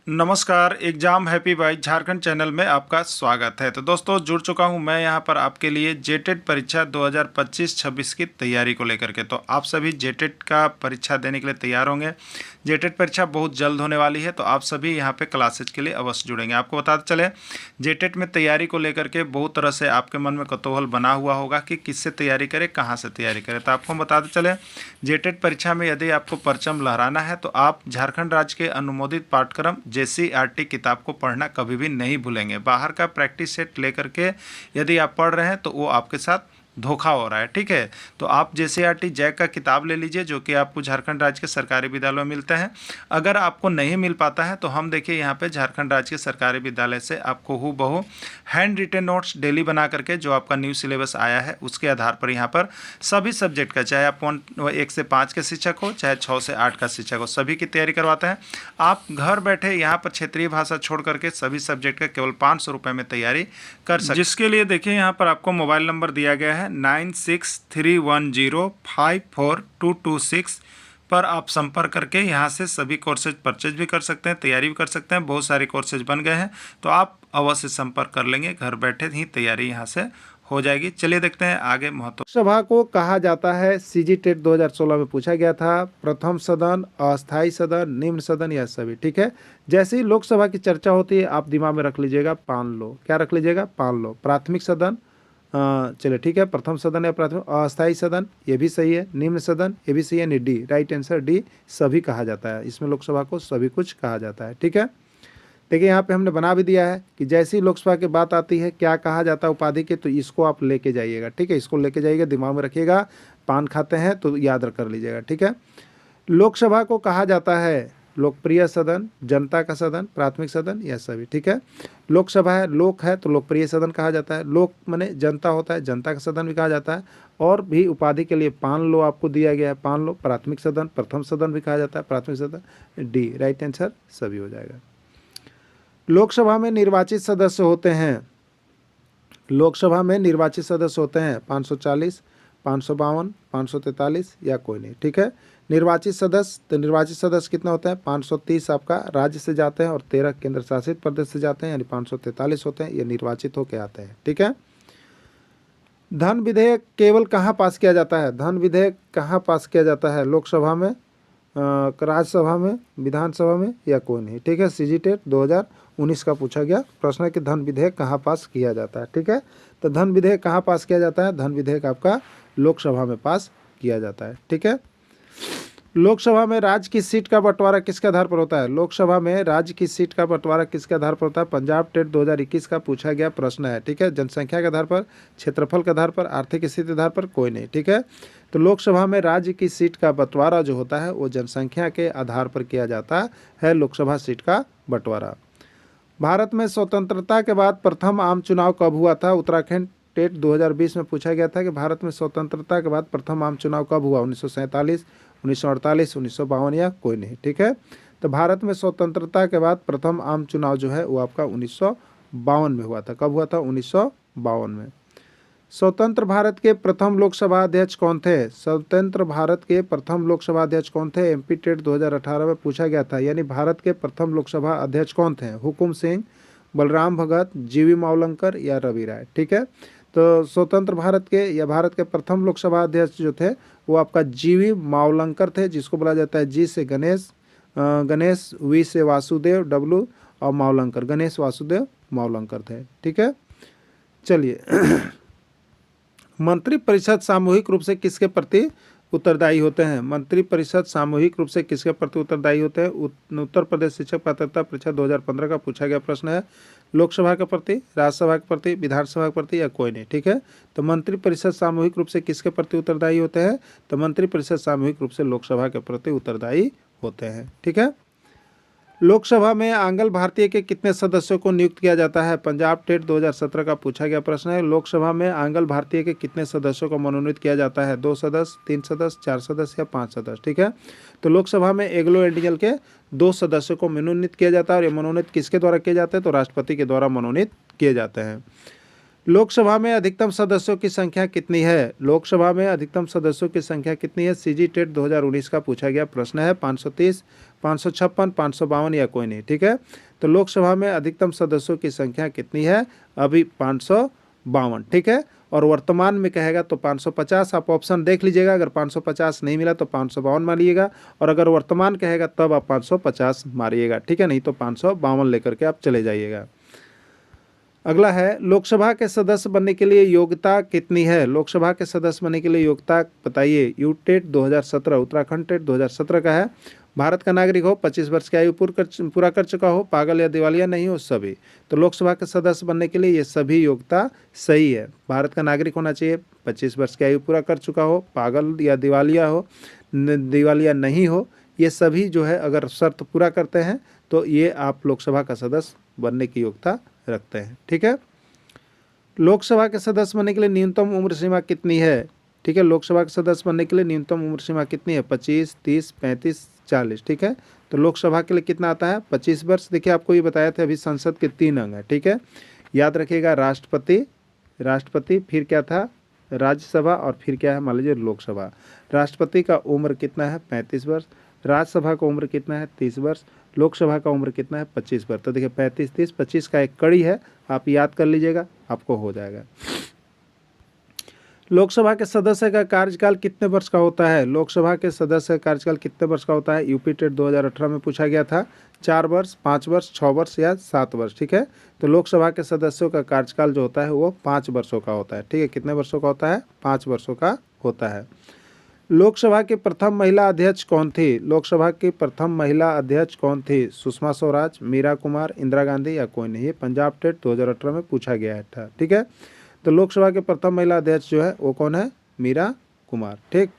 नमस्कार, exam happy by Jharkhand channel में आपका स्वागत है। तो दोस्तों जुड़ चुका हूं मैं यहां पर आपके लिए जेटेट परीक्षा 2025-26 की तैयारी को लेकर के। तो आप सभी जेटेट का परीक्षा देने के लिए तैयार होंगे। जेटेट परीक्षा बहुत जल्द होने वाली है, तो आप सभी यहां पे क्लासेज के लिए अवश्य जुड़ेंगे। आपको बताते चले, जेटेट में तैयारी को लेकर के बहुत तरह से आपके मन में कौतूहल बना हुआ होगा कि किससे तैयारी करें, कहाँ से तैयारी करें। तो आपको हम बताते चले, जेटेट परीक्षा में यदि आपको परचम लहराना है तो आप झारखंड राज्य के अनुमोदित पाठ्यक्रम JCERT किताब को पढ़ना कभी भी नहीं भूलेंगे। बाहर का प्रैक्टिस सेट लेकर के यदि आप पढ़ रहे हैं तो वो आपके साथ धोखा हो रहा है, ठीक है। तो आप JCERT जैक का किताब ले लीजिए, जो कि आपको झारखंड राज्य के सरकारी विद्यालयों में मिलते हैं। अगर आपको नहीं मिल पाता है तो हम देखिए यहाँ पे झारखंड राज्य के सरकारी विद्यालय से आपको हूबहू हैंड रिटेन नोट्स डेली बना करके, जो आपका न्यू सिलेबस आया है उसके आधार पर यहाँ पर सभी सब्जेक्ट का, चाहे आप 1 से 5 के शिक्षक हो, चाहे 6 से 8 का शिक्षक हो, सभी की तैयारी करवाते हैं। आप घर बैठे यहाँ पर क्षेत्रीय भाषा छोड़ करके सभी सब्जेक्ट का केवल 500 रुपये में तैयारी कर सकते हैं। जिसके लिए देखिए यहाँ पर आपको मोबाइल नंबर दिया गया है 9631054226 पर आप संपर्क करके यहाँ से सभी कोर्सेज परचेज भी कर सकते हैं, तैयारी भी कर सकते हैं। बहुत सारे कोर्सेज बन गए हैं, तो आप अवश्य संपर्क कर लेंगे। घर बैठे ही तैयारी यहाँ से हो जाएगी। चलिए देखते हैं आगे महत्व। लोकसभा को कहा जाता है, सीजी टेट 2016 में पूछा गया था, प्रथम सदन, अस्थाई सदन, निम्न सदन या सभी। ठीक है, जैसे ही लोकसभा की चर्चा होती है आप दिमाग में रख लीजिएगा 5 लो। क्या रख लीजिएगा? 5 लो। प्राथमिक सदन, चलिए ठीक है, प्रथम सदन या प्राथमिक। अस्थाई सदन, ये भी सही है। निम्न सदन, ये भी सही है। डी, राइट आंसर डी, सभी कहा जाता है। इसमें लोकसभा को सभी कुछ कहा जाता है। ठीक है, देखिए यहाँ पे हमने बना भी दिया है कि जैसी लोकसभा की बात आती है क्या कहा जाता है उपाधि के, तो इसको आप लेके जाइएगा। ठीक है, इसको लेके जाइएगा, दिमाग में रखिएगा। पान खाते हैं तो याद कर लीजिएगा। ठीक है, लोकसभा को कहा जाता है लोकप्रिय सदन, जनता का सदन, प्राथमिक सदन या सभी। ठीक है, लोकसभा है, लोक है तो लोकप्रिय सदन कहा जाता है। लोक माने जनता होता है, जनता का सदन भी कहा जाता है। और भी उपाधि के लिए 5 लो आपको दिया गया है। 5 लो, प्राथमिक सदन, प्रथम सदन भी कहा जाता है, प्राथमिक सदन। डी, राइट आंसर सभी हो जाएगा। लोकसभा में निर्वाचित सदस्य होते हैं, लोकसभा में निर्वाचित सदस्य होते हैं 540, 552, 543 या कोई नहीं। ठीक है, निर्वाचित सदस्य, तो निर्वाचित सदस्य कितना होता है? 530 आपका राज्य से जाते हैं और 13 केंद्र शासित प्रदेश से जाते हैं, यानी 543 होते हैं, ये निर्वाचित होकर आते हैं। ठीक है, धन विधेयक केवल कहाँ पास किया जाता है? धन विधेयक कहाँ पास किया जाता है? लोकसभा में, राज्यसभा में, विधानसभा में या कोई नहीं। ठीक है, सीजी टेट 2019 का पूछा गया प्रश्न है कि धन विधेयक कहाँ पास किया जाता है। ठीक है, तो धन विधेयक कहाँ पास किया जाता है? धन विधेयक आपका लोकसभा में पास किया जाता है। ठीक है, लोकसभा में राज्य की सीट का बंटवारा किसके आधार पर होता है? लोकसभा में राज्य की सीट का बंटवारा किसके आधार पर होता है? पंजाब टेट 2021 का पूछा गया प्रश्न है। ठीक है, जनसंख्या के आधार पर, क्षेत्रफल के आधार पर, आर्थिक स्थिति के आधार पर, कोई नहीं। ठीक है, तो लोकसभा में राज्य की सीट का बंटवारा जो होता है वो जनसंख्या के आधार पर किया जाता है, लोकसभा सीट का बंटवारा। भारत में स्वतंत्रता के बाद प्रथम आम चुनाव कब हुआ था? उत्तराखंड टेट 2020 में पूछा गया था कि भारत में स्वतंत्रता के बाद प्रथम आम चुनाव कब हुआ? 1947, 1948, 1952 या कोई नहीं। ठीक है, तो भारत में स्वतंत्रता के बाद प्रथम आम चुनाव जो है वो आपका 1952 में हुआ था। कब हुआ था? 1952 में। स्वतंत्र भारत के प्रथम लोकसभा अध्यक्ष कौन थे? स्वतंत्र भारत के प्रथम लोकसभा अध्यक्ष कौन थे? एमपी टेट 2018 में पूछा गया था, यानी भारत के प्रथम लोकसभा अध्यक्ष कौन थे? हुकुम सिंह, बलराम भगत, जीवी मावलंकर या रवि राय। ठीक है, तो स्वतंत्र भारत के या भारत के प्रथम लोकसभा अध्यक्ष जो थे वो आपका जीवी मावलंकर थे, जिसको बोला जाता है जी से गणेश, गणेश, वी से वासुदेव, डब्लू और मावलंकर, गणेश वासुदेव मावलंकर थे। ठीक है, चलिए मंत्रिपरिषद सामूहिक रूप से किसके प्रति उत्तरदायी होते हैं? मंत्रिपरिषद सामूहिक रूप से किसके प्रति उत्तरदायी होते हैं? उत्तर प्रदेश शिक्षक पात्रता परीक्षा 2015 का पूछा गया प्रश्न है। लोकसभा के प्रति, राज्यसभा के प्रति, विधानसभा के प्रति या कोई नहीं। ठीक है, तो मंत्रिपरिषद सामूहिक रूप से किसके प्रति उत्तरदायी होते हैं? तो मंत्रिपरिषद सामूहिक रूप से लोकसभा के प्रति उत्तरदायी होते हैं। ठीक है, लोकसभा में आंग्ल भारतीय के कितने सदस्यों को नियुक्त किया जाता है? पंजाब टेट 2017 का पूछा गया प्रश्न है। लोकसभा में आंग्ल भारतीय के कितने सदस्यों को मनोनीत किया जाता है? 2 सदस्य, 3 सदस्य, 4 सदस्य या 5 सदस्य। ठीक है, तो लोकसभा में एंग्लो इंडियन के 2 सदस्यों को मनोनीत किया जाता है। और ये मनोनीत किसके द्वारा किए जाते हैं? तो राष्ट्रपति के द्वारा मनोनीत किए जाते हैं। लोकसभा में अधिकतम सदस्यों की संख्या कितनी है? लोकसभा में अधिकतम सदस्यों की संख्या कितनी है? सीजी टेट 2019 का पूछा गया प्रश्न है। 530, 556, 552 या कोई नहीं। ठीक है, तो लोकसभा में अधिकतम सदस्यों की संख्या कितनी है? अभी 552। ठीक है, और वर्तमान में कहेगा तो 550। आप ऑप्शन देख लीजिएगा, अगर 550 नहीं मिला तो 552 मारिएगा, और अगर वर्तमान कहेगा तब आप 550 मारिएगा। ठीक है, नहीं तो 552 लेकर के आप चले जाइएगा। अगला है, लोकसभा के सदस्य बनने के लिए योग्यता कितनी है? लोकसभा के सदस्य बनने के लिए योग्यता बताइए। यू टेट 2017, उत्तराखंड टेट 2017 का है। भारत का नागरिक हो, 25 वर्ष की आयु पूरा कर चुका हो, पागल या दिवालिया नहीं हो, सभी। तो लोकसभा के सदस्य बनने के लिए ये सभी योग्यता सही है। भारत का नागरिक होना चाहिए, 25 वर्ष की आयु पूरा कर चुका हो, पागल या दिवालिया हो, दिवालिया नहीं हो, ये सभी जो है अगर शर्त पूरा करते हैं तो ये आप लोकसभा का सदस्य बनने की योग्यता रखते हैं। ठीक है, लोकसभा के सदस्य बनने के लिए न्यूनतम उम्र सीमा कितनी है? ठीक है, लोकसभा के सदस्य बनने के लिए न्यूनतम उम्र सीमा कितनी है? 25, 30, 35, 40। ठीक है, तो लोकसभा के लिए कितना आता है? 25 वर्ष। देखिए, आपको ये बताया था अभी संसद के 3 अंग हैं। ठीक है, याद रखिएगा, राष्ट्रपति, फिर क्या था? राज्यसभा, और फिर क्या है? मान लीजिए लोकसभा। राष्ट्रपति का उम्र कितना है? 35 वर्ष। राज्यसभा का उम्र कितना है? 30 वर्ष। लोकसभा का उम्र कितना है? 25 वर्ष। तो देखिए 35, 30, 25 का एक कड़ी है, आप याद कर लीजिएगा, आपको हो जाएगा। लोकसभा के सदस्य का कार्यकाल कितने वर्ष का होता है? लोकसभा के सदस्य का कार्यकाल कितने वर्ष का होता है? यूपी टेट 2018 में पूछा गया था। 4 वर्ष, 5 वर्ष, 6 वर्ष या 7 वर्ष। ठीक है, तो लोकसभा के सदस्यों का कार्यकाल जो होता है वो 5 वर्षों का होता है। ठीक है, कितने वर्षों का होता है? 5 वर्षों का होता है। लोकसभा की प्रथम महिला अध्यक्ष कौन थी? लोकसभा की प्रथम महिला अध्यक्ष कौन थी? सुषमा स्वराज, मीरा कुमार, इंदिरा गांधी या कोई नहीं। पंजाब टेट 2018 में पूछा गया था। ठीक है, तो लोकसभा के प्रथम महिला अध्यक्ष जो है वो कौन है? मीरा कुमार। ठीक,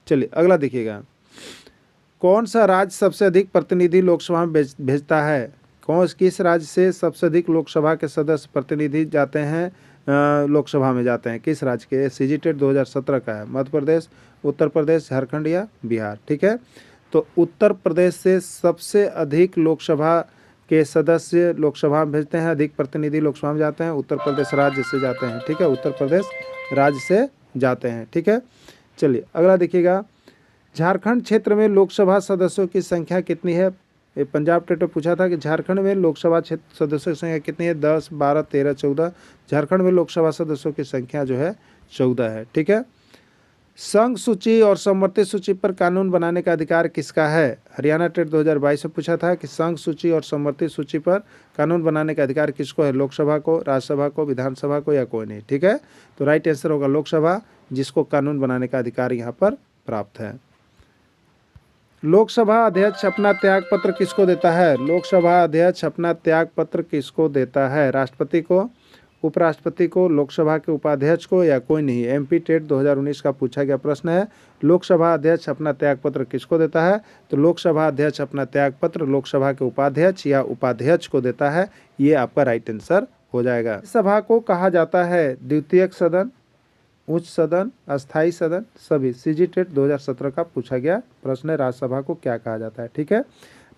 चलिए अगला देखिएगा। कौन सा राज्य सबसे अधिक प्रतिनिधि लोकसभा में भेजता है? किस राज्य से सबसे अधिक लोकसभा के सदस्य प्रतिनिधि जाते हैं, लोकसभा में जाते हैं? किस राज्य के? सीजी टेट 2017 का है। मध्य प्रदेश, उत्तर प्रदेश, झारखंड या बिहार। ठीक है, तो उत्तर प्रदेश से सबसे अधिक लोकसभा के सदस्य लोकसभा में भेजते हैं, अधिक प्रतिनिधि लोकसभा में जाते हैं, उत्तर प्रदेश राज्य से जाते हैं। ठीक है, उत्तर प्रदेश राज्य से जाते हैं। ठीक है, चलिए अगला देखिएगा। झारखंड क्षेत्र में लोकसभा सदस्यों की संख्या कितनी है? ये पंजाब टेट में पूछा था कि झारखंड में लोकसभा क्षेत्र सदस्यों की संख्या कितनी है? 10, 12, 13, 14। झारखंड में लोकसभा सदस्यों की संख्या जो है 14 है। ठीक है, संघ सूची और समवर्ती सूची पर कानून बनाने का अधिकार किसका है? हरियाणा टेट 2022 में पूछा था कि संघ सूची और समवर्ती सूची पर कानून बनाने का अधिकार किसको है? लोकसभा को, राज्यसभा को, विधानसभा को या कोई नहीं। ठीक है, तो राइट आंसर होगा लोकसभा, जिसको कानून बनाने का अधिकार यहाँ पर प्राप्त है। लोकसभा अध्यक्ष अपना त्याग पत्र किसको देता है? लोकसभा अध्यक्ष अपना त्याग पत्र किसको देता है? राष्ट्रपति को, उपराष्ट्रपति को, लोकसभा के उपाध्यक्ष को या कोई नहीं। एमपी टेट 2019 का पूछा गया प्रश्न है, लोकसभा अध्यक्ष अपना त्याग पत्र किसको देता है? तो लोकसभा अध्यक्ष अपना त्याग पत्र लोकसभा के उपाध्यक्ष या उपाध्यक्ष को देता है। ये आपका राइट आंसर हो जाएगा। सभा को कहा जाता है द्वितीयक सदन, उच्च सदन, अस्थाई सदन, सभी। सीजी टेट 2017 का पूछा गया प्रश्न है, राज्यसभा को क्या कहा जाता है? ठीक है,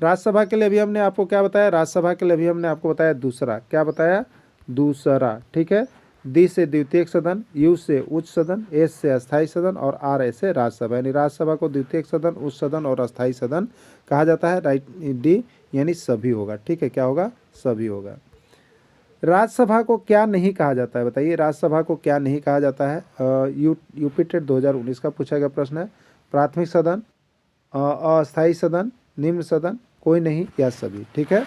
राज्यसभा के लिए अभी हमने आपको क्या बताया? राज्यसभा के लिए अभी हमने आपको बताया दूसरा। क्या बताया? दूसरा। ठीक है, डी से द्वितीयक सदन, यू से उच्च सदन, एस से अस्थाई सदन और आर एस से राज्यसभा। यानी राज्यसभा को द्वितीयक सदन, उच्च सदन और अस्थाई सदन कहा जाता है। राइट, डी यानी सभी होगा। ठीक है, क्या होगा? सभी होगा। राज्यसभा को क्या नहीं कहा जाता है? बताइए, राज्यसभा को क्या नहीं कहा जाता है? यूपी टेट 2019 का पूछा गया प्रश्न है। प्राथमिक सदन, अस्थाई सदन, निम्न सदन, कोई नहीं या सभी। ठीक है,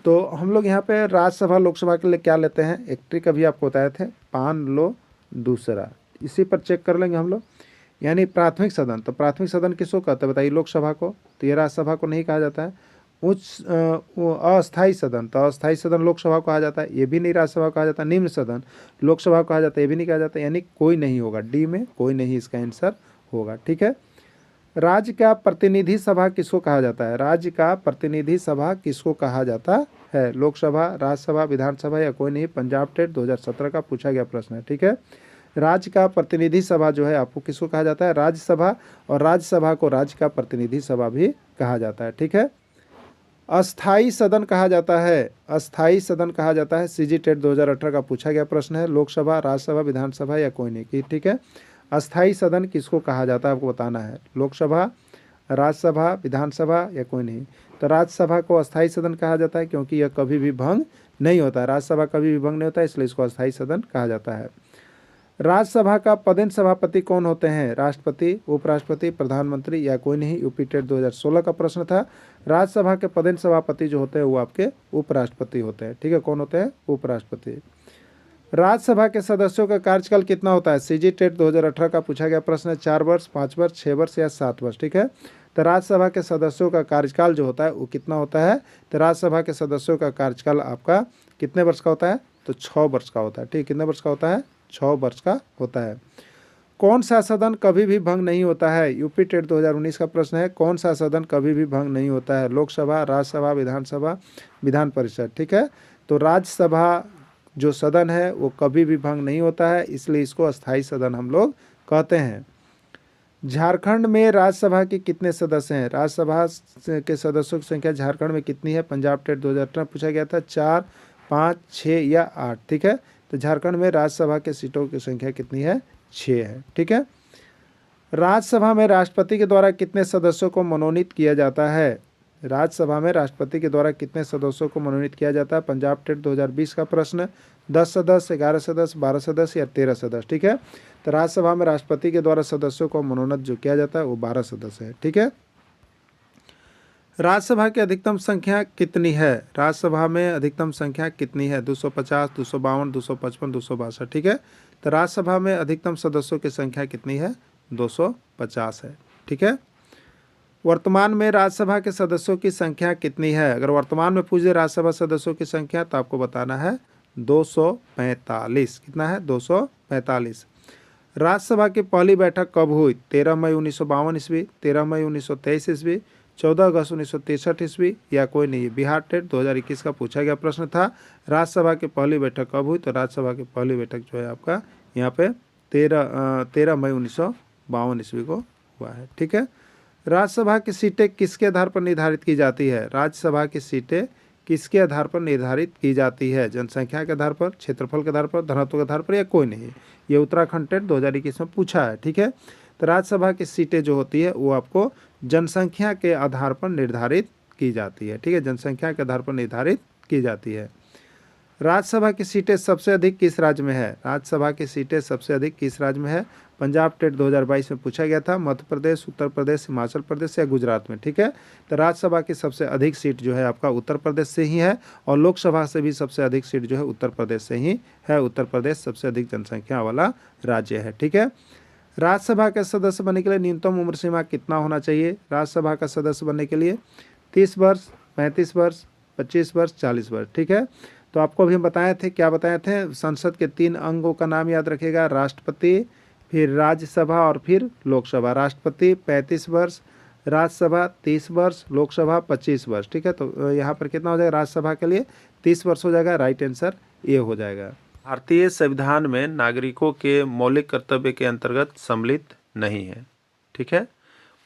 तो हम लोग यहाँ पे राज्यसभा लोकसभा के लिए क्या लेते हैं? एक ट्रिक अभी आपको बताए थे, पान लो दूसरा, इसी पर चेक कर लेंगे हम लोग। यानी प्राथमिक सदन, तो प्राथमिक सदन किसको कहते हैं? बताइए, लोकसभा को, तो ये राज्यसभा को नहीं कहा जाता है। अस्थाई सदन, तो अस्थाई सदन लोकसभा को कहा जाता है, ये भी नहीं राज्यसभा को कहा जाता। निम्न सदन लोकसभा को कहा जाता है, ये भी नहीं कहा जाता। यानी कोई नहीं होगा, डी में कोई नहीं इसका आंसर होगा। ठीक है, राज्य का प्रतिनिधि सभा किसको कहा जाता है? राज्य का प्रतिनिधि सभा किसको कहा जाता है? लोकसभा, राज्यसभा, विधानसभा या कोई नहीं। पंजाब टेट 2017 का पूछा गया प्रश्न है। ठीक है, राज्य का प्रतिनिधि सभा जो है आपको किसको कहा जाता है? राज्यसभा, और राज्यसभा को राज्य का प्रतिनिधि सभा भी कहा जाता है। ठीक है, अस्थाई सदन कहा जाता है, अस्थाई सदन कहा जाता है। सीजी टेट 2018 का पूछा गया प्रश्न है। लोकसभा, राज्यसभा, विधानसभा या कोई नहीं, ठीक है। अस्थाई सदन किसको कहा जाता है आपको बताना है। लोकसभा, राज्यसभा, विधानसभा या कोई नहीं। तो राज्यसभा को अस्थाई सदन कहा जाता है क्योंकि यह कभी भी भंग नहीं होता है। राज्यसभा कभी भी भंग नहीं होता है, इसलिए इसको अस्थाई सदन कहा जाता है। राज्यसभा का पदेन सभापति कौन होते हैं? राष्ट्रपति, उपराष्ट्रपति, प्रधानमंत्री या कोई नहीं। यूपी टेट 2016 का प्रश्न था। राज्यसभा के पदेन सभापति जो होते हैं वो आपके उपराष्ट्रपति होते हैं, ठीक है। कौन होते हैं? उपराष्ट्रपति। राज्यसभा के सदस्यों का कार्यकाल कितना होता है? सीजी टेट 2018 का पूछा गया प्रश्न है। 4 वर्ष, 5 वर्ष, 6 वर्ष या 7 वर्ष, ठीक है। तो राज्यसभा के सदस्यों का कार्यकाल जो होता है वो कितना होता है? तो राज्यसभा के सदस्यों का कार्यकाल आपका कितने वर्ष का होता है? तो 6 वर्ष का होता है, ठीक। कितने वर्ष का होता है? 6 वर्ष का होता है। कौन सा सदन कभी भी भंग नहीं होता है? यूपी टेट 2019 का प्रश्न है। कौन सा सदन कभी भी भंग नहीं होता है? लोकसभा, राज्यसभा, विधानसभा, विधान परिषद, ठीक है। तो राज्यसभा जो सदन है वो कभी भी भंग नहीं होता है, इसलिए इसको अस्थाई सदन हम लोग कहते हैं। झारखंड में राज्यसभा के कितने सदस्य हैं? राज्यसभा के सदस्यों की संख्या झारखंड में कितनी है? पंजाब टेट 2018 पूछा गया था। 4, 5, 6 या 8, ठीक है। तो झारखंड में राज्यसभा के सीटों की संख्या कितनी है? 6 है, ठीक है। राज्यसभा में राष्ट्रपति के द्वारा कितने सदस्यों को मनोनीत किया जाता है? राज्यसभा में राष्ट्रपति के द्वारा कितने सदस्यों को मनोनीत किया जाता है? पंजाब टेट 2020 का प्रश्न। 10 सदस्य, 11 सदस्य, 12 सदस्य या 13 सदस्य, ठीक है। तो राज्यसभा में राष्ट्रपति के द्वारा सदस्यों को मनोनीत जो किया जाता है वो 12 सदस्य है, ठीक है। राज्यसभा की अधिकतम संख्या कितनी है? राज्यसभा में अधिकतम संख्या कितनी है? 250, 252, 255, 262, ठीक है। तो राज्यसभा में अधिकतम सदस्यों की संख्या कितनी है? 250 है, ठीक है। वर्तमान में राज्यसभा के सदस्यों की संख्या कितनी है? अगर वर्तमान में पूछे राज्यसभा सदस्यों की संख्या तो आपको बताना है 245। कितना है? 245। राज्यसभा की पहली बैठक कब हुई? 13 मई 1952 ईस्वी, 13 मई 1923 ईस्वी, 14 अगस्त 1963 ईस्वी या कोई नहीं। बिहार टेट 2021 का पूछा गया प्रश्न था। राज्यसभा की पहली बैठक कब हुई? तो राज्यसभा की पहली बैठक जो है आपका यहाँ पे 13 मई 1952 ईस्वी को हुआ है, ठीक है। राज्यसभा की सीटें किसके आधार पर निर्धारित की जाती है? राज्यसभा की सीटें किसके आधार पर निर्धारित की जाती है? जनसंख्या के आधार पर, क्षेत्रफल के आधार पर, घनत्व के आधार पर या कोई नहीं। ये उत्तराखंड टेट 2021 में पूछा है, ठीक है। तो राज्यसभा की सीटें जो होती है वो आपको जनसंख्या के आधार पर निर्धारित की जाती है, ठीक है। जनसंख्या के आधार पर निर्धारित की जाती है। राज्यसभा की सीटें सबसे अधिक किस राज्य में है? राज्यसभा की सीटें सबसे अधिक किस राज्य में है? पंजाब टेट 2022 में पूछा गया था। मध्य प्रदेश, उत्तर प्रदेश, हिमाचल प्रदेश या गुजरात में, ठीक है। तो राज्यसभा की सबसे अधिक सीट जो है आपका उत्तर प्रदेश से ही है और लोकसभा से भी सबसे अधिक सीट जो है उत्तर प्रदेश से ही है। उत्तर प्रदेश सबसे अधिक जनसंख्या वाला राज्य है, ठीक है। राज्यसभा के सदस्य बनने के लिए न्यूनतम उम्र सीमा कितना होना चाहिए? राज्यसभा का सदस्य बनने के लिए 30 वर्ष, 35 वर्ष, 25 वर्ष, 40 वर्ष, ठीक है। तो आपको अभी हम बताए थे, क्या बताए थे? संसद के 3 अंगों का नाम याद रखिएगा। राष्ट्रपति, फिर राज्यसभा और फिर लोकसभा। राष्ट्रपति 35 वर्ष, राज्यसभा 30 वर्ष, लोकसभा 25 वर्ष, ठीक है। तो यहाँ पर कितना हो जाएगा? राज्यसभा के लिए 30 वर्ष हो जाएगा। राइट आंसर ये हो जाएगा। भारतीय संविधान में नागरिकों के मौलिक कर्तव्य के अंतर्गत सम्मिलित नहीं है, ठीक है।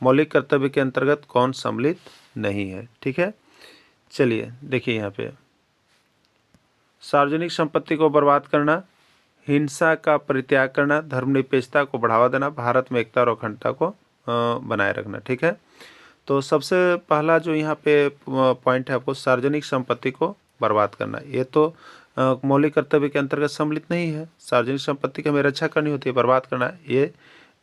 मौलिक कर्तव्य के अंतर्गत कौन सम्मिलित नहीं है, ठीक है। चलिए देखिए यहाँ पे, सार्वजनिक संपत्ति को बर्बाद करना, हिंसा का परित्याग करना, धर्मनिरपेक्षता को बढ़ावा देना, भारत में एकता और अखंडता को बनाए रखना, ठीक है। तो सबसे पहला जो यहाँ पे पॉइंट है आपको, सार्वजनिक संपत्ति को बर्बाद करना, ये तो मौलिक कर्तव्य के अंतर्गत सम्मिलित नहीं है। सार्वजनिक संपत्ति की हमें रक्षा करनी होती है, बर्बाद करना ये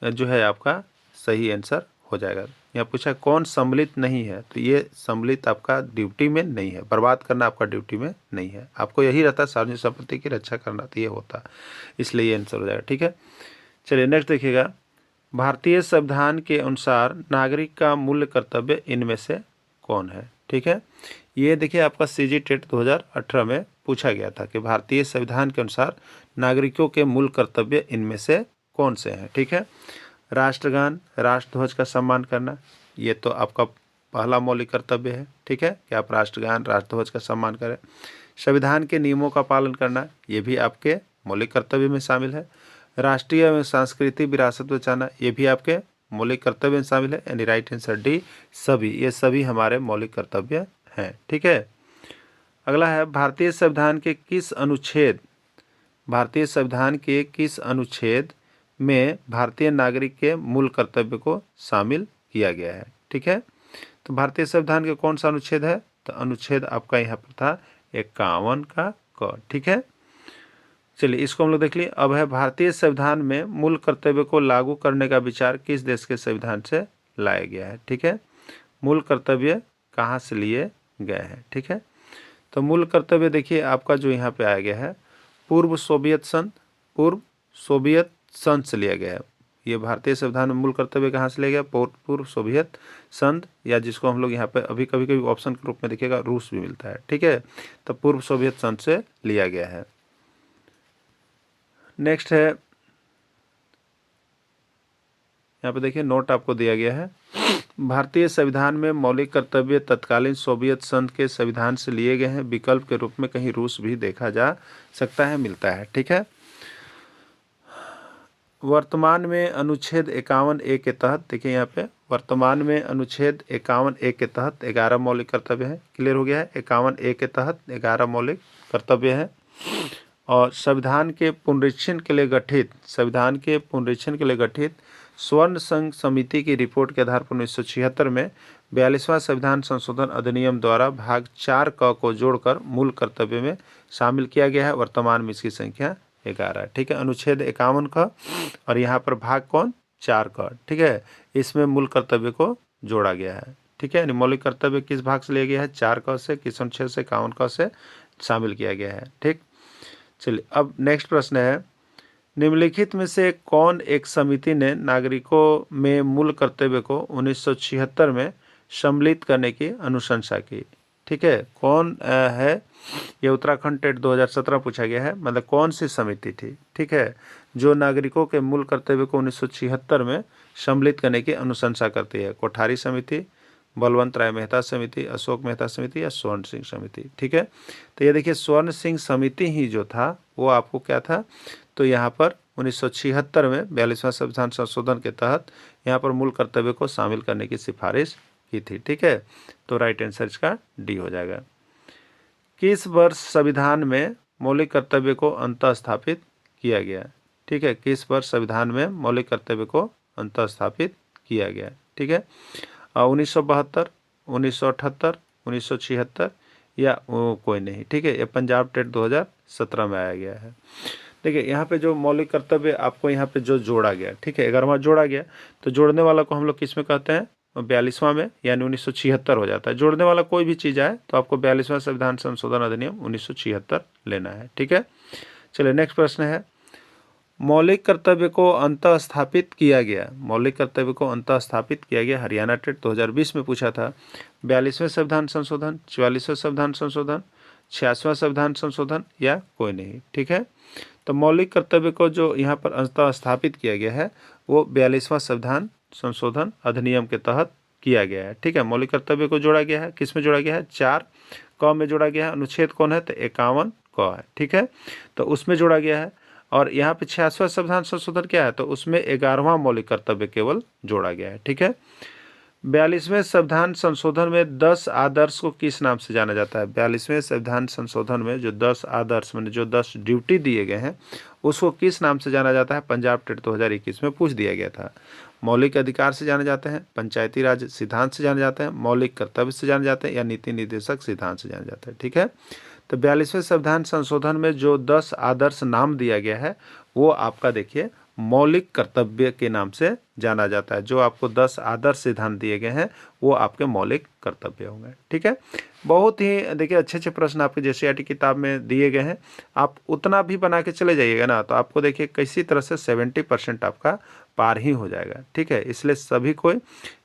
जो है आपका सही आंसर हो जाएगा। यहाँ पूछा कौन सम्मिलित नहीं है, तो ये सम्मिलित आपका ड्यूटी में नहीं है, बर्बाद करना आपका ड्यूटी में नहीं है। आपको यही रहता है सार्वजनिक संपत्ति की रक्षा करना, तो ये होता, इसलिए ये आंसर हो जाएगा, ठीक है। चलिए नेक्स्ट देखिएगा, भारतीय संविधान के अनुसार नागरिक का मूल कर्तव्य इनमें से कौन है, ठीक है। ये देखिए आपका सीजी टेट 2018 में पूछा गया था कि भारतीय संविधान के अनुसार नागरिकों के मूल कर्तव्य इनमें से कौन से हैं, ठीक है। राष्ट्रगान, राष्ट्रध्वज का सम्मान करना, ये तो आपका पहला मौलिक कर्तव्य है, ठीक है, कि आप राष्ट्रगान, राष्ट्रध्वज का सम्मान करें। संविधान के नियमों का पालन करना, ये भी आपके मौलिक कर्तव्य में शामिल है। राष्ट्रीय एवं सांस्कृतिक विरासत बचाना, ये भी आपके मौलिक कर्तव्य में शामिल है, यानी राइट आंसर डी। सभी, ये सभी हमारे मौलिक कर्तव्य हैं। ठीक है, अगला है भारतीय संविधान के किस अनुच्छेद में भारतीय नागरिक के मूल कर्तव्य को शामिल किया गया है। ठीक है, तो भारतीय संविधान के कौन सा अनुच्छेद है, तो अनुच्छेद आपका यहाँ पर था 51 का क। ठीक है, चलिए इसको हम लोग देख लिए। अब है भारतीय संविधान में मूल कर्तव्य को लागू करने का विचार किस देश के संविधान से लाया गया है। ठीक है, मूल कर्तव्य कहाँ से लिए गए हैं। ठीक है, तो मूल कर्तव्य देखिए आपका जो यहाँ पे आया गया है पूर्व सोवियत संघ से लिया गया है। ये भारतीय संविधान में मूल कर्तव्य कहाँ से लिया गया, पूर्व सोवियत संघ, या जिसको हम लोग यहाँ पे अभी कभी कभी ऑप्शन के रूप में देखिएगा रूस भी मिलता है। ठीक है, तो पूर्व सोवियत संघ से लिया गया है। नेक्स्ट है, यहाँ पे देखिए नोट आपको दिया गया है, भारतीय संविधान में मौलिक कर्तव्य तत्कालीन सोवियत संघ के संविधान से लिए गए हैं, विकल्प के रूप में कहीं रूस भी देखा जा सकता है, मिलता है। ठीक है, वर्तमान में अनुच्छेद 51A के तहत देखिए यहाँ पे वर्तमान में अनुच्छेद 51A के तहत 11 मौलिक कर्तव्य है। क्लियर हो गया है, 51A के तहत 11 मौलिक कर्तव्य है। और संविधान के पुनरीक्षण के लिए गठित स्वर्ण संघ समिति की रिपोर्ट के आधार पर 1976 में 42वां संविधान संशोधन अधिनियम द्वारा भाग 4 क को जोड़कर मूल कर्तव्य में शामिल किया गया है। वर्तमान में इसकी संख्या 11 है। ठीक है, अनुच्छेद 51 का और यहाँ पर भाग कौन 4 का। ठीक है, इसमें मूल कर्तव्य को जोड़ा गया है। ठीक है, मौलिक कर्तव्य किस भाग से लिया गया है, 4 क से, किस अनुच्छेद से 51 क से शामिल किया गया है। ठीक, चलिए अब नेक्स्ट प्रश्न है, निम्नलिखित में से कौन एक समिति ने नागरिकों में मूल कर्तव्य को 1976 में सम्मिलित करने की अनुशंसा की। ठीक है, कौन है, ये उत्तराखंड टेट 2017 पूछा गया है, मतलब कौन सी समिति थी। ठीक है, जो नागरिकों के मूल कर्तव्य को 1976 में सम्मिलित करने की अनुशंसा करती है, कोठारी समिति, बलवंत राय मेहता समिति, अशोक मेहता समिति या स्वर्ण सिंह समिति। ठीक है, तो ये देखिए स्वर्ण सिंह समिति ही जो था वो आपको क्या था, तो यहाँ पर 1976 में 42वां संविधान संशोधन के तहत यहाँ पर मूल कर्तव्य को शामिल करने की सिफारिश की थी। ठीक है, तो राइट आंसर इसका डी हो जाएगा। किस वर्ष संविधान में मौलिक कर्तव्य को अंतः स्थापित किया गया। ठीक है, किस वर्ष संविधान में मौलिक कर्तव्य को अंतः स्थापित किया गया। ठीक है, 1972, 1978, 1976 या कोई नहीं। ठीक है, ये पंजाब टेट 2017 में आया गया है। देखिए यहाँ पे जो मौलिक कर्तव्य आपको यहाँ पे जो जोड़ा गया, ठीक है, 11वां जोड़ा गया, तो जोड़ने वाला को हम लोग किस में कहते हैं, 42वां में, यानी 1976 हो जाता है। जोड़ने वाला कोई भी चीज़ आए तो आपको 42वां संविधान संशोधन अधिनियम 1976 लेना है। ठीक है, चलिए नेक्स्ट प्रश्न है, मौलिक कर्तव्य को अंतः स्थापित किया गया, मौलिक कर्तव्य को अंतः स्थापित किया गया, हरियाणा टेट 2020 में पूछा था, 42वें संविधान संशोधन, 44वें संविधान संशोधन, 86वां संविधान संशोधन या कोई नहीं। ठीक है, तो मौलिक कर्तव्य को जो यहाँ पर अंतः स्थापित किया गया है वो 42वां संविधान संशोधन अधिनियम के तहत किया गया है। ठीक है, मौलिक कर्तव्य को जोड़ा गया है, किस में जोड़ा गया है, 4 क में जोड़ा गया है। अनुच्छेद कौन है, तो 51 क है। ठीक है, तो उसमें जोड़ा गया है। और यहाँ पे 86वां संविधान संशोधन क्या है, तो उसमें 11वां मौलिक कर्तव्य केवल जोड़ा गया है। ठीक है, 42वें संविधान संशोधन में 10 आदर्श को किस नाम से जाना जाता है। 42वें संविधान संशोधन में जो 10 आदर्श मैंने जो 10 ड्यूटी दिए गए हैं उसको किस नाम से जाना जाता है, पंजाब टेट 2021 में पूछ दिया गया था। मौलिक अधिकार से जाने जाते हैं, पंचायती राज सिद्धांत से जाने जाते हैं, मौलिक कर्तव्य से जाने जाते हैं या नीति निर्देशक सिद्धांत से जाने जाते हैं। ठीक है, तो 42वें संविधान संशोधन में जो 10 आदर्श नाम दिया गया है वो आपका देखिए मौलिक कर्तव्य के नाम से जाना जाता है। जो आपको 10 आदर्श सिद्धांत दिए गए हैं वो आपके मौलिक कर्तव्य होंगे। ठीक है, बहुत ही देखिए अच्छे अच्छे प्रश्न आपके जेसीईआरटी किताब में दिए गए हैं, आप उतना भी बना के चले जाइएगा ना तो आपको देखिए किसी तरह से 70% आपका पार ही हो जाएगा। ठीक है, इसलिए सभी को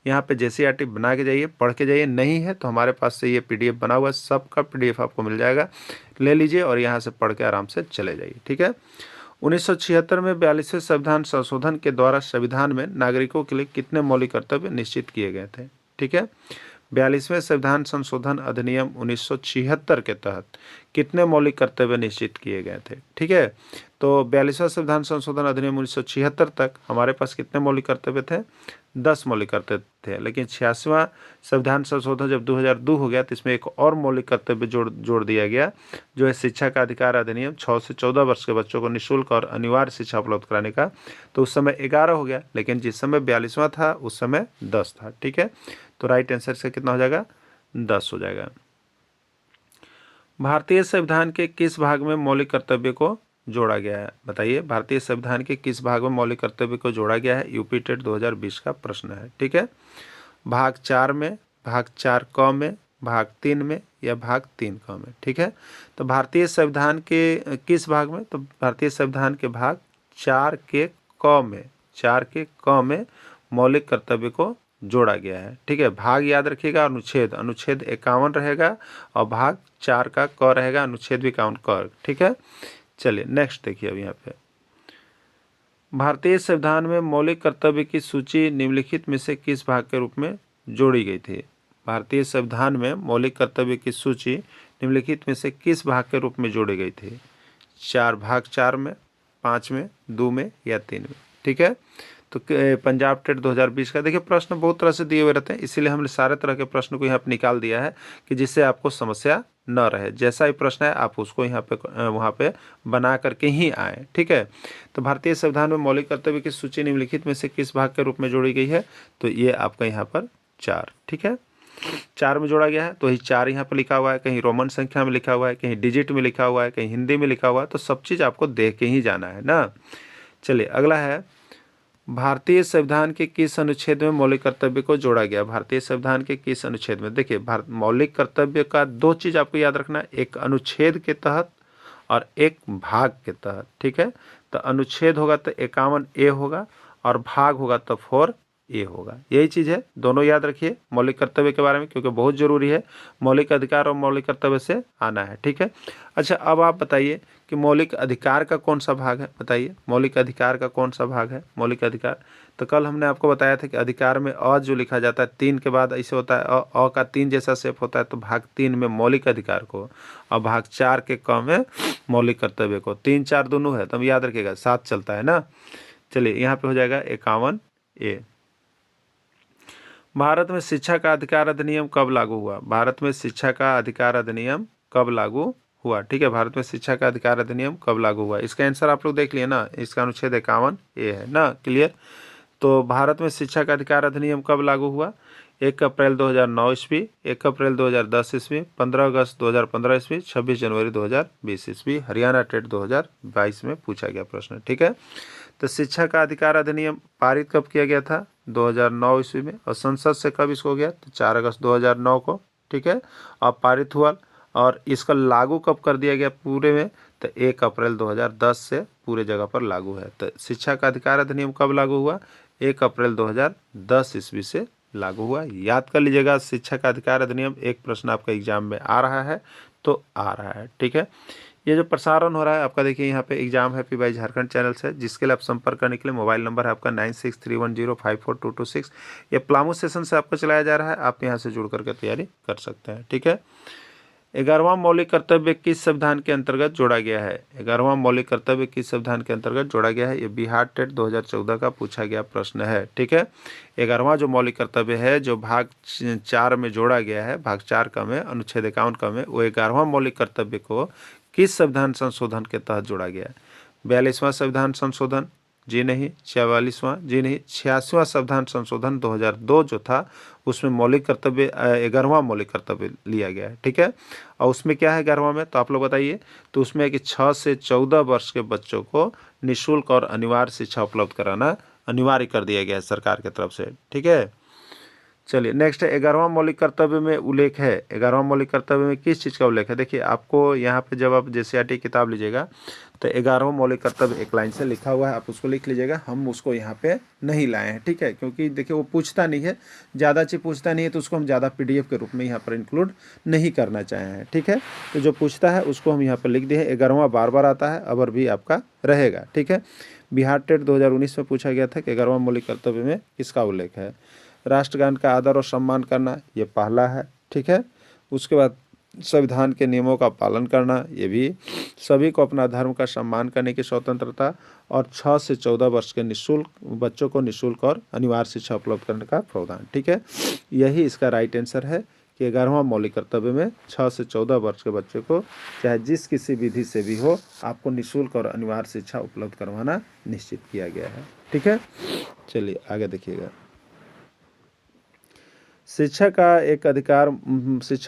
यहाँ पे जेसीईआरटी बना के जाइए, पढ़ के जाइए। नहीं है तो हमारे पास से ये PDF बना हुआ है, सबका PDF आपको मिल जाएगा, ले लीजिए और यहाँ से पढ़ के आराम से चले जाइए। ठीक है, 1976 में 42वें संविधान संशोधन के द्वारा संविधान में नागरिकों के लिए कितने मौलिक कर्तव्य निश्चित किए गए थे। ठीक है, 42वें संविधान संशोधन अधिनियम 1976 के तहत कितने मौलिक कर्तव्य निश्चित किए गए थे। ठीक है, तो 42वां संविधान संशोधन अधिनियम 1976 तक हमारे पास कितने मौलिक कर्तव्य थे, 10 मौलिक थे। लेकिन 86वां संविधान संशोधन जब 2002 हो गया तो इसमें एक और मौलिक कर्तव्य जोड़ दिया गया, जो है शिक्षा का अधिकार अधिनियम। 6 से 14 वर्ष के बच्चों को निःशुल्क और अनिवार्य शिक्षा उपलब्ध कराने का। तो उस समय 11 हो गया, लेकिन जिस समय 42वां था उस समय 10 था। ठीक है, तो राइट आंसर से कितना हो जाएगा? 10 हो जाएगा। भारतीय संविधान के किस भाग में मौलिक कर्तव्य को जोड़ा गया है? बताइए, भारतीय संविधान के किस भाग में मौलिक कर्तव्य को जोड़ा गया है? यूपी टेट 2020 का प्रश्न है। ठीक है, भाग 4 में, भाग 4 क में, भाग 3 में या भाग 3 क में। ठीक है, तो भारतीय संविधान के किस भाग में? तो भारतीय संविधान के भाग 4 के क में, 4 के क में मौलिक कर्तव्य को जोड़ा गया है। ठीक है, भाग याद रखिएगा, अनुच्छेद 51 रहेगा और भाग 4 का क रहेगा, अनुच्छेद भी 51 क। ठीक है, चलिए नेक्स्ट देखिए। अब यहाँ पे भारतीय संविधान में मौलिक कर्तव्य की सूची निम्नलिखित में से किस भाग के रूप में जोड़ी गई थी? भारतीय संविधान में मौलिक कर्तव्य की सूची निम्नलिखित में से किस भाग के रूप में जोड़ी गई थी? 4 भाग 4 में, 5 में, 2 में या 3 में। ठीक है, तो पंजाब टेट 2020 का देखिए प्रश्न बहुत तरह से दिए हुए रहते हैं, इसीलिए हमने सारे तरह के प्रश्न को यहाँ पर निकाल दिया है कि जिससे आपको समस्या न रहे। जैसा ही प्रश्न है आप उसको यहाँ पे वहाँ पे बना करके ही आए। ठीक है, तो भारतीय संविधान में मौलिक कर्तव्य की सूची निम्नलिखित में से किस भाग के रूप में जोड़ी गई है? तो ये आपका यहाँ पर 4। ठीक है, 4 में जोड़ा गया है, तो वही 4 यहाँ पर लिखा हुआ है, कहीं रोमन संख्या में लिखा हुआ है, कहीं डिजिट में लिखा हुआ है, कहीं हिंदी में लिखा हुआ है, तो सब चीज़ आपको देख के ही जाना है ना। चलिए अगला है, भारतीय संविधान के किस अनुच्छेद में मौलिक कर्तव्य को जोड़ा गया? भारतीय संविधान के किस अनुच्छेद में? देखिए, मौलिक कर्तव्य का 2 चीज़ आपको याद रखना है, एक अनुच्छेद के तहत और एक भाग के तहत। ठीक है, तो अनुच्छेद होगा तो 51A होगा और भाग होगा तो 4A होगा। यही चीज़ है, दोनों याद रखिए मौलिक कर्तव्य के बारे में, क्योंकि बहुत ज़रूरी है मौलिक अधिकार और मौलिक कर्तव्य से आना है। ठीक है, अच्छा अब आप बताइए कि मौलिक अधिकार का कौन सा भाग है? बताइए, मौलिक अधिकार का कौन सा भाग है? मौलिक अधिकार, तो कल हमने आपको बताया था कि अधिकार में अ जो लिखा जाता है 3 के बाद ऐसे होता है, अ का 3 जैसा शेप होता है, तो भाग 3 में मौलिक अधिकार को और भाग 4 के क में मौलिक कर्तव्य को। 3 4 दोनों है, तो हम याद रखिएगा, साथ चलता है ना। चलिए यहाँ पे हो जाएगा 51A। भारत में शिक्षा का अधिकार अधिनियम कब लागू हुआ? भारत में शिक्षा का अधिकार अधिनियम कब लागू हुआ? ठीक है, भारत में शिक्षा का अधिकार अधिनियम कब लागू हुआ? इसका आंसर आप लोग देख लिए ना, इसका अनुच्छेद 51A है ना, क्लियर। तो भारत में शिक्षा का अधिकार अधिनियम कब लागू हुआ? 1 अप्रैल 2009 ईस्वी, 1 अप्रैल 2010 ईस्वी, 15 अगस्त 2015 ईस्वी, 26 जनवरी 2020 ईस्वी। हरियाणा टेट 2022 में पूछा गया प्रश्न। ठीक है, तो शिक्षा का अधिकार अधिनियम पारित कब किया गया था? 2009 ईस्वी में। और संसद से कब इसको गया? तो 4 अगस्त 2009 को। ठीक है, अब पारित हुआ और इसका लागू कब कर दिया गया पूरे में? तो 1 अप्रैल 2010 से पूरे जगह पर लागू है। तो शिक्षा का अधिकार अधिनियम कब लागू हुआ? 1 अप्रैल 2010 ईस्वी से लागू हुआ। याद कर लीजिएगा, शिक्षा का अधिकार अधिनियम एक प्रश्न आपका एग्जाम में आ रहा है तो आ रहा है। ठीक है, ये जो प्रसारण हो रहा है आपका, देखिए यहाँ पे exam happy by Jharkhand channel से, जिसके लिए आप संपर्क करने के लिए मोबाइल नंबर है आपका 9631054226। ये प्लामू सेशन से आपको चलाया जा रहा है, आप यहाँ से जुड़ करके तैयारी कर सकते हैं। ठीक है, 11वां मौलिक कर्तव्य किस संविधान के अंतर्गत जोड़ा गया है? 11वां मौलिक कर्तव्य किस संविधान के अंतर्गत जोड़ा गया है? ये बिहार टेट 2014 का पूछा गया प्रश्न है। ठीक है, 11वां जो मौलिक कर्तव्य है जो भाग 4 में जोड़ा गया है, भाग 4 का में, अनुच्छेद 51 का में, वो 11वां मौलिक कर्तव्य को किस संविधान संशोधन के तहत जोड़ा गया है? 42वां संविधान संशोधन? जी नहीं। 44वां? जी नहीं। 86वां संविधान संशोधन 2002 जो था उसमें मौलिक कर्तव्य 11वां मौलिक कर्तव्य लिया गया है। ठीक है, और उसमें क्या है 11वां में, तो आप लोग बताइए। तो उसमें है कि 6 से 14 वर्ष के बच्चों को निःशुल्क और अनिवार्य शिक्षा उपलब्ध कराना अनिवार्य कर दिया गया है सरकार की तरफ से। ठीक है, चलिए नेक्स्ट है 11वां मौलिक कर्तव्य में उल्लेख है। 11वां मौलिक कर्तव्य में किस चीज़ का उल्लेख है? देखिए, आपको यहाँ पे जब आप JCRT किताब लीजिएगा तो 11वां मौलिक कर्तव्य एक लाइन से लिखा हुआ है, आप उसको लिख लीजिएगा। हम उसको यहाँ पे नहीं लाए हैं। ठीक है, क्योंकि देखिए वो पूछता नहीं है, ज़्यादा चीज़ पूछता नहीं है, तो उसको हम ज़्यादा PDF के रूप में यहाँ पर इंक्लूड नहीं करना चाहे हैं। ठीक है, तो जो पूछता है उसको हम यहाँ पर लिख दिए। 11वां बार बार आता है, अबर भी आपका रहेगा। ठीक है, बिहार टेट 2019 में पूछा गया था कि 11वां मौलिक कर्तव्य में किसका उल्लेख है? राष्ट्रगान का आदर और सम्मान करना, ये पहला है। ठीक है, उसके बाद संविधान के नियमों का पालन करना, ये भी सभी को अपना धर्म का सम्मान करने की स्वतंत्रता, और 6 से 14 वर्ष के निःशुल्क बच्चों को निःशुल्क और अनिवार्य शिक्षा उपलब्ध करने का प्रावधान। ठीक है, यही इसका राइट आंसर है कि 11वां मौलिक कर्तव्य में 6 से 14 वर्ष के बच्चे को चाहे जिस किसी विधि से भी हो आपको निःशुल्क और अनिवार्य शिक्षा उपलब्ध करवाना निश्चित किया गया है। ठीक है, चलिए आगे देखिएगा। शिक्षा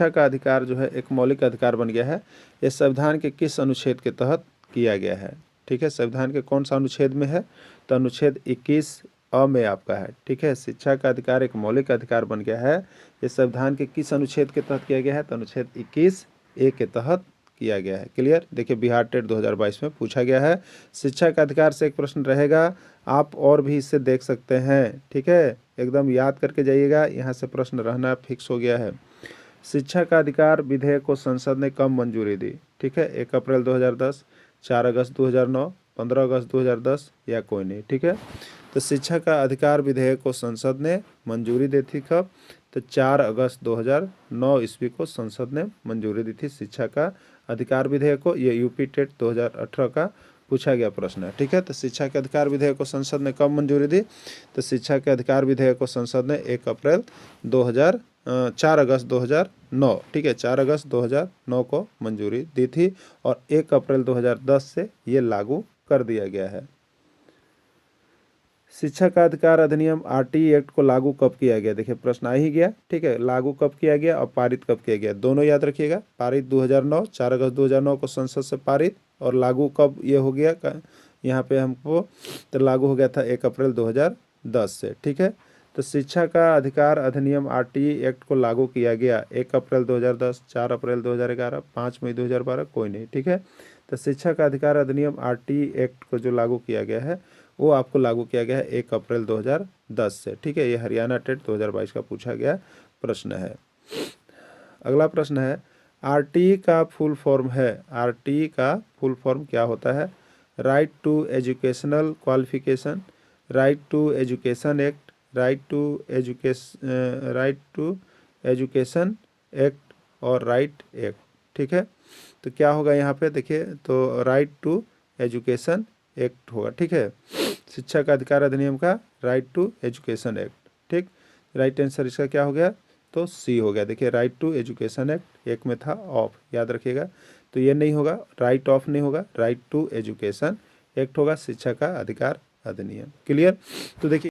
का अधिकार जो है एक मौलिक अधिकार बन गया है। ये संविधान के किस अनुच्छेद के तहत किया गया है? ठीक है, संविधान के कौन सा अनुच्छेद में है? तो अनुच्छेद 21 अ में आपका है। ठीक है, शिक्षा का अधिकार एक मौलिक अधिकार बन गया है। ये संविधान के किस अनुच्छेद के तहत किया गया है? तो अनुच्छेद 21 ए के तहत किया गया है। क्लियर? देखिए बिहार टेट 2022 में पूछा गया है। शिक्षा का अधिकार से एक प्रश्न रहेगा, आप और भी इससे देख सकते हैं। ठीक है, एकदम याद करके जाइएगा, यहाँ से प्रश्न रहना फिक्स हो गया है। शिक्षा का अधिकार विधेयक को संसद ने कब मंजूरी दी? ठीक है, 1 अप्रैल 2010, 4 अगस्त 2009, 15 अगस्त 2010 या कोई नहीं। ठीक है, तो शिक्षा का अधिकार विधेयक को संसद ने मंजूरी दी थी कब? तो 4 अगस्त 2009 ईस्वी को संसद ने मंजूरी दी थी शिक्षा का अधिकार विधेयक को। ये यूपी टेट 2018 का पूछा गया प्रश्न है। ठीक है, तो शिक्षा के अधिकार विधेयक को संसद ने कब मंजूरी दी? तो शिक्षा के अधिकार विधेयक को संसद ने 4 अगस्त 2009, ठीक है, 4 अगस्त 2009 को मंजूरी दी थी और 1 अप्रैल 2010 से ये लागू कर दिया गया है। शिक्षा का अधिकार अधिनियम आरटीई एक्ट को लागू कब किया गया? देखिए प्रश्न आ ही गया। ठीक है, लागू कब किया गया और पारित कब किया गया, दोनों याद रखिएगा। पारित 2009, 4 अगस्त 2009 को संसद से पारित, और लागू कब ये हो गया यहाँ पे हमको, तो लागू हो गया था 1 अप्रैल 2010 से। ठीक है, तो शिक्षा का अधिकार अधिनियम आरटीई एक्ट को लागू किया गया 1 अप्रैल 2010, 4 अप्रैल 2011, 5 मई 2012, कोई नहीं। ठीक है, तो शिक्षा का अधिकार अधिनियम आरटीई एक्ट को जो लागू किया गया है वो आपको लागू किया गया है 1 अप्रैल 2010 से। ठीक है, ये हरियाणा टेट 2022 का पूछा गया प्रश्न है। अगला प्रश्न है, आरटीई का फुल फॉर्म है, आरटीई का फुल फॉर्म क्या होता है? Right to educational qualification, right to education act, right to education act और राइट एक्ट। ठीक है, तो क्या होगा यहाँ पे? देखिए तो राइट टू एजुकेशन एक्ट होगा। ठीक है, शिक्षा का अधिकार अधिनियम का राइट टू एजुकेशन एक्ट। ठीक, राइट आंसर इसका क्या हो गया? तो सी हो गया। देखिए राइट टू एजुकेशन एक्ट, एक में था ऑफ, याद रखिएगा, तो ये नहीं होगा, राइट ऑफ नहीं होगा, राइट टू एजुकेशन एक्ट होगा, शिक्षा का अधिकार अधिनियम। क्लियर? तो देखिए